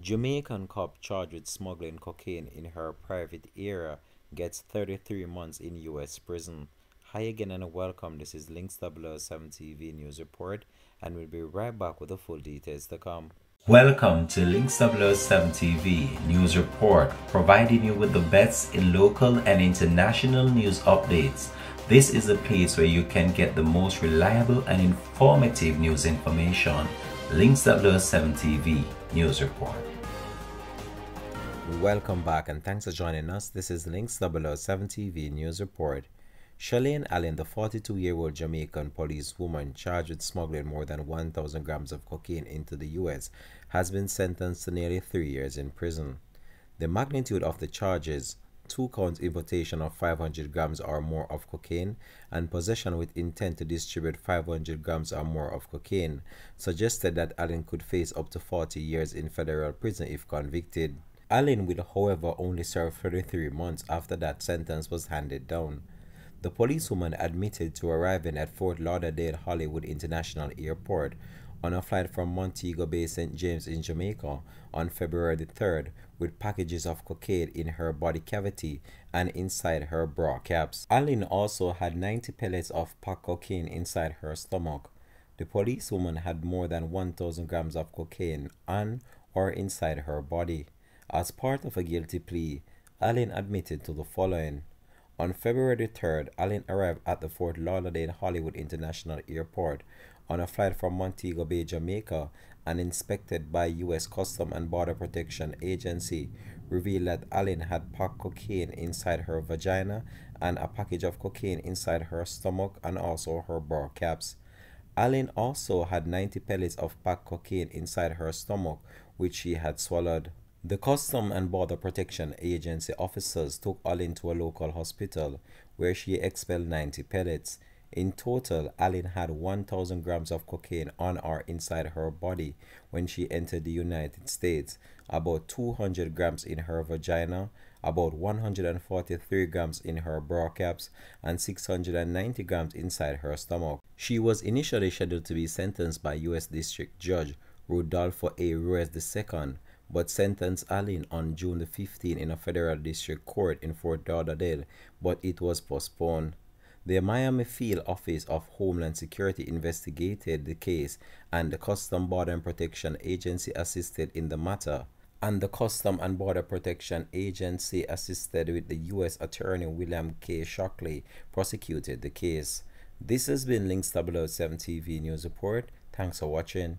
Jamaican cop charged with smuggling cocaine in her private area gets 33 months in U.S. prison. Hi again and welcome. This is Links 007 TV News Report, and we'll be right back with the full details to come. Welcome to Links 007 TV News Report, providing you with the best in local and international news updates. This is a place where you can get the most reliable and informative news information. Links 007 TV News Report. Welcome back and thanks for joining us. This is Links 007 TV News Report. Shalane Allen, the 42-year-old Jamaican policewoman charged with smuggling more than 1,000 grams of cocaine into the U.S., has been sentenced to nearly 3 years in prison. The magnitude of the charges, 2 counts importation of 500 grams or more of cocaine and possession with intent to distribute 500 grams or more of cocaine, suggested that Allen could face up to 40 years in federal prison if convicted. Allen will, however, only serve 33 months after that sentence was handed down. The policewoman admitted to arriving at Fort Lauderdale Hollywood International Airport on a flight from Montego Bay, St. James in Jamaica on February the 3rd with packages of cocaine in her body cavity and inside her bra caps. Allen also had 90 pellets of packed cocaine inside her stomach. The policewoman had more than 1,000 grams of cocaine on or inside her body. As part of a guilty plea, Allen admitted to the following. On February 3rd, Allen arrived at the Fort Lauderdale Hollywood International Airport on a flight from Montego Bay, Jamaica, and inspected by U.S. Customs and Border Protection Agency, revealed that Allen had packed cocaine inside her vagina and a package of cocaine inside her stomach and also her bra caps. Allen also had 90 pellets of packed cocaine inside her stomach, which she had swallowed. The Customs and Border Protection Agency officers took Allen to a local hospital where she expelled 90 pellets. In total, Allen had 1,000 grams of cocaine on or inside her body when she entered the United States, about 200 grams in her vagina, about 143 grams in her bra caps, and 690 grams inside her stomach. She was initially scheduled to be sentenced by U.S. District Judge Rodolfo A. Ruiz II, but sentenced Allen on June the 15th in a federal district court in Fort Lauderdale, but it was postponed. The Miami Field Office of Homeland Security investigated the case, and the Customs Border and Protection Agency assisted in the matter. And the Customs and Border Protection Agency assisted with the U.S. Attorney William K. Shockley prosecuted the case. This has been Links 007 TV News Report. Thanks for watching.